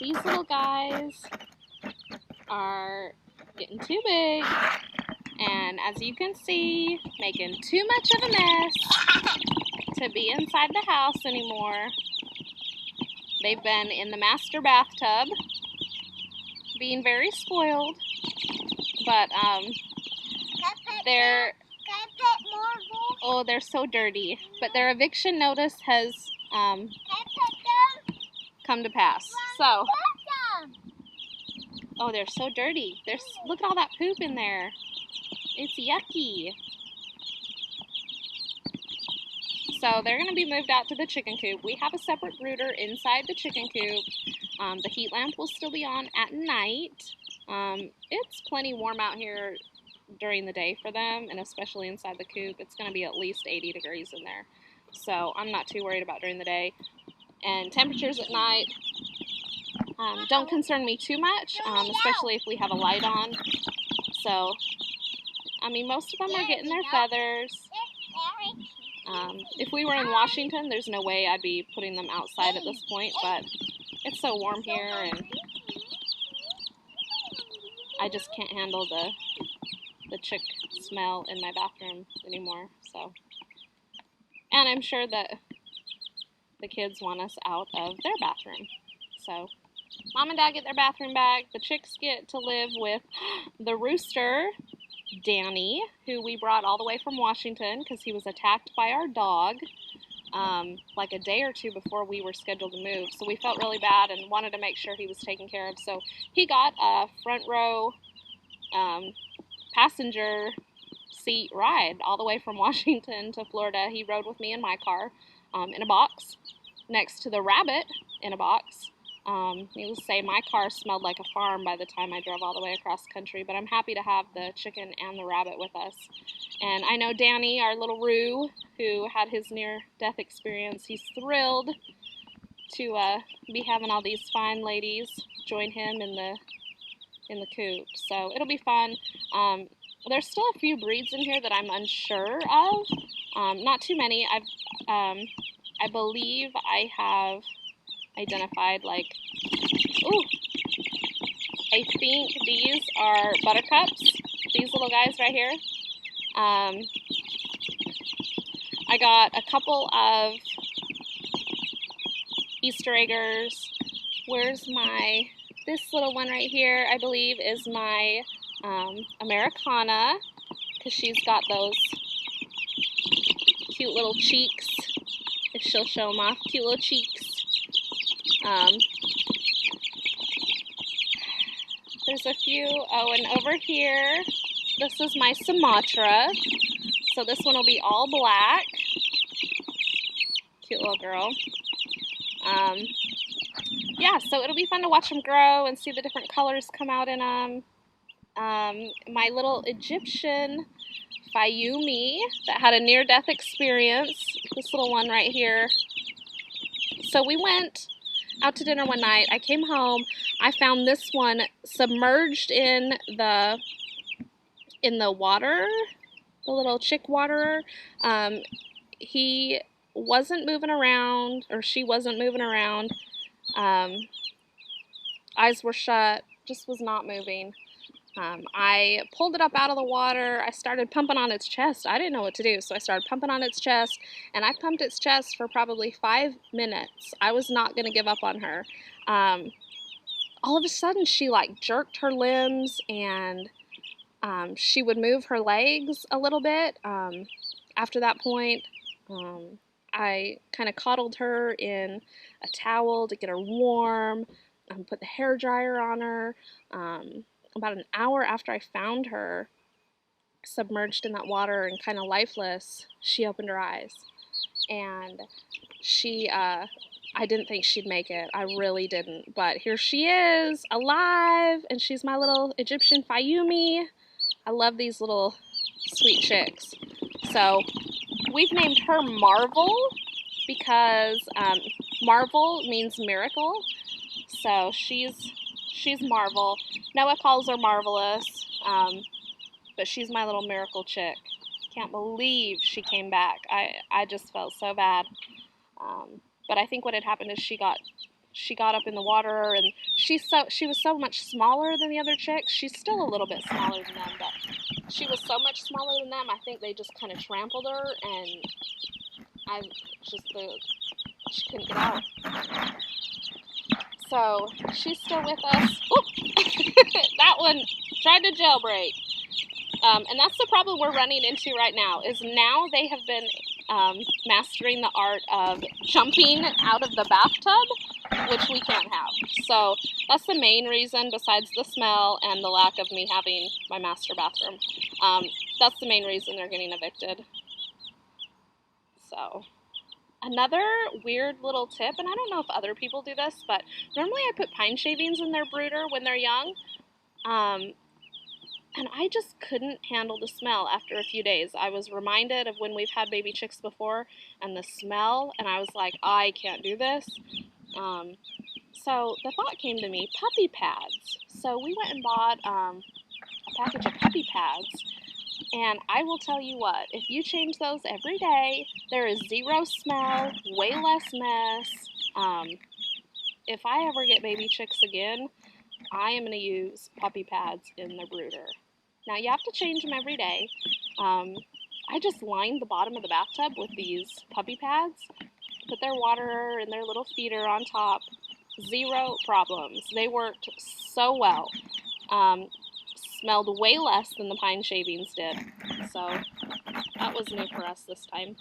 these little guys are getting too big, and as you can see, making too much of a mess to be inside the house anymore. They've been in the master bathtub, being very spoiled, but they're so dirty. But their eviction notice has come to pass. So, oh, they're so dirty. Look at all that poop in there. It's yucky. So they're going to be moved out to the chicken coop. We have a separate brooder inside the chicken coop. The heat lamp will still be on at night. It's plenty warm out here during the day for them, and especially inside the coop. It's going to be at least 80 degrees in there. So I'm not too worried about during the day. And temperatures at night don't concern me too much, especially if we have a light on. So, I mean, most of them are getting their feathers. If we were in Washington, there's no way I'd be putting them outside at this point, but it's so warm here, and I just can't handle the chick smell in my bathroom anymore. So, and I'm sure that the kids want us out of their bathroom. So, Mom and Dad get their bathroom back. The chicks get to live with the rooster, Danny, who we brought all the way from Washington because he was attacked by our dog like a day or two before we were scheduled to move. So we felt really bad and wanted to make sure he was taken care of. So he got a front row passenger seat ride all the way from Washington to Florida. He rode with me in my car in a box next to the rabbit in a box. Needless to say, my car smelled like a farm by the time I drove all the way across country, but I'm happy to have the chicken and the rabbit with us. And I know Danny, our little Roo, who had his near-death experience, he's thrilled to be having all these fine ladies join him in the coop. So it'll be fun. There's still a few breeds in here that I'm unsure of. Not too many. I believe I have identified, like, I think these are buttercups, these little guys right here. I got a couple of Easter eggers. Where's this little one right here, I believe, is my Americana, because she's got those cute little cheeks, if she'll show them off, cute little cheeks. There's a few, and over here, this is my Sumatra, so this one will be all black. Cute little girl. Yeah, so it'll be fun to watch them grow and see the different colors come out in them. My little Egyptian Fayumi that had a near-death experience, this little one right here. So we went out to dinner one night. I came home. I found this one submerged in the water, the little chick waterer. He wasn't moving around, or she wasn't moving around. Eyes were shut, just was not moving. I pulled it up out of the water. I started pumping on its chest. I didn't know what to do, so I started pumping on its chest, and I pumped its chest for probably 5 minutes. I was not going to give up on her. All of a sudden, she like jerked her limbs, and she would move her legs a little bit. After that point, I kind of coddled her in a towel to get her warm, put the hair dryer on her. About an hour after I found her submerged in that water and kind of lifeless, she opened her eyes. And I didn't think she'd make it. I really didn't. But here she is, alive, and she's my little Egyptian Fayumi. I love these little sweet chicks. So we've named her Marvel because Marvel means miracle. So she's Marvel. Noah calls her Marvelous, but she's my little miracle chick. Can't believe she came back. I just felt so bad. But I think what had happened is she got up in the water and she was so much smaller than the other chicks. She's still a little bit smaller than them, but she was so much smaller than them. I think they just kind of trampled her, and she couldn't get out. So she's still with us. That one tried to jailbreak. And that's the problem we're running into right now, is now they have been mastering the art of jumping out of the bathtub, which we can't have. So that's the main reason, besides the smell and the lack of me having my master bathroom. That's the main reason they're getting evicted. So another weird little tip, and I don't know if other people do this, but normally I put pine shavings in their brooder when they're young. And I just couldn't handle the smell after a few days. I was reminded of when we've had baby chicks before and the smell, and I was like, I can't do this. So the thought came to me, puppy pads. So we went and bought a package of puppy pads, and I will tell you what, if you change those every day, there is zero smell, way less mess. If I ever get baby chicks again, I am going to use puppy pads in the brooder. Now, you have to change them every day. I just lined the bottom of the bathtub with these puppy pads, put their water and their little feeder on top. Zero problems. They worked so well. Smelled way less than the pine shavings did. So that was new for us this time.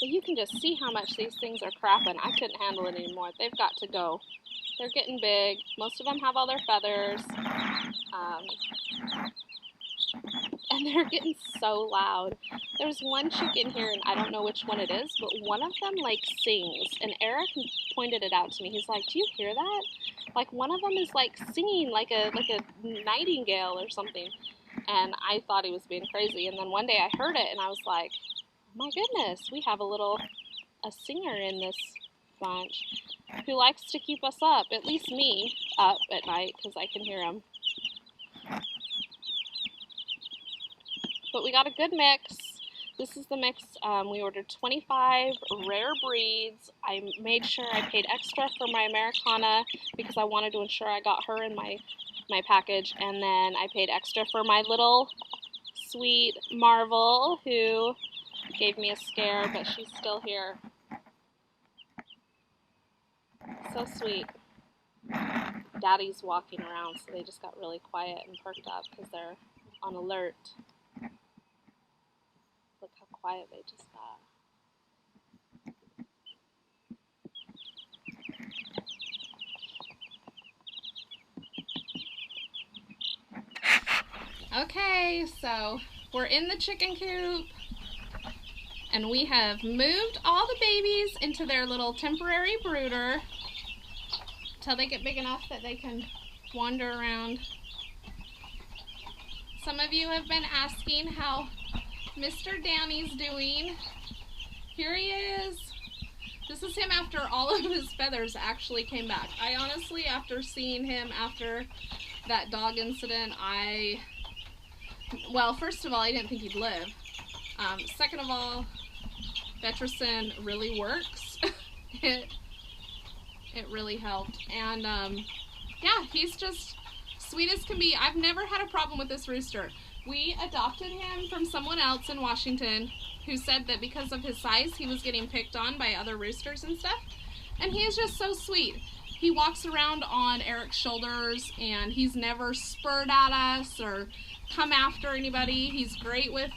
But you can just see how much these things are crapping. I couldn't handle it anymore. They've got to go. They're getting big. Most of them have all their feathers. And they're getting so loud. There's one chick in here, and I don't know which one it is, but one of them, like, sings. And Eric pointed it out to me. He's like, do you hear that? Like, one of them is, like, singing like a nightingale or something. And I thought he was being crazy. And then one day I heard it, and I was like, my goodness, we have a singer in this bunch who likes to keep us up, at least me, up at night, because I can hear him. But we got a good mix. This is the mix. We ordered 25 rare breeds. I made sure I paid extra for my Americana because I wanted to ensure I got her in my package. And then I paid extra for my little sweet Marvel, who gave me a scare, but she's still here. So sweet. Daddy's walking around, so they just got really quiet and perked up because they're on alert. Look how quiet they just got. Okay, so we're in the chicken coop, and we have moved all the babies into their little temporary brooder until they get big enough that they can wander around. Some of you have been asking how Mr. Danny's doing. Here he is. This is him after all of his feathers actually came back. I honestly, after seeing him after that dog incident, well, first of all, I didn't think he'd live. Second of all, Vetricin really works. It really helped. And yeah, he's just sweet as can be. I've never had a problem with this rooster. We adopted him from someone else in Washington who said that because of his size, he was getting picked on by other roosters and stuff. And he is just so sweet. He walks around on Eric's shoulders, and he's never spurred at us or come after anybody. He's great with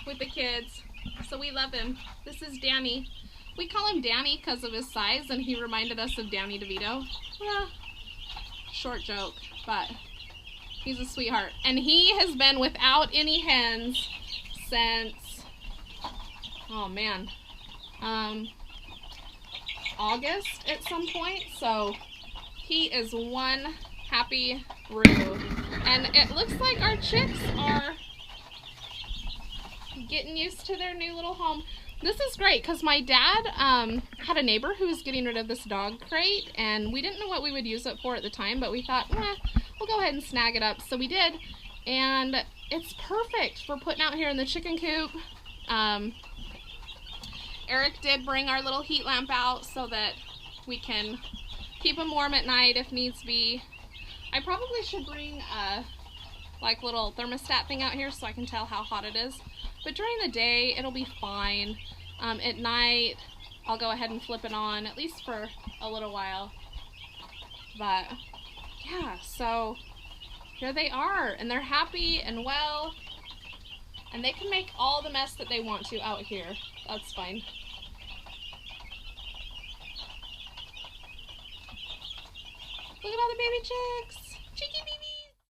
the kids, so we love him. This is Danny. We call him Danny because of his size, and he reminded us of Danny DeVito. Short joke, but he's a sweetheart. And he has been without any hens since, oh man, August at some point. So he is one happy brood. And it looks like our chicks are getting used to their new little home. This is great because my dad had a neighbor who was getting rid of this dog crate, and we didn't know what we would use it for at the time, but we thought, we'll go ahead and snag it up. So we did, and it's perfect for putting out here in the chicken coop. Eric did bring our little heat lamp out so that we can Keep them warm at night if needs be. I probably should bring a like little thermostat thing out here so I can tell how hot it is. But during the day, it'll be fine. At night, I'll go ahead and flip it on, at least for a little while. But yeah, so here they are, and they're happy and well, and they can make all the mess that they want to out here. That's fine. Look at all the baby chicks! Cheeky baby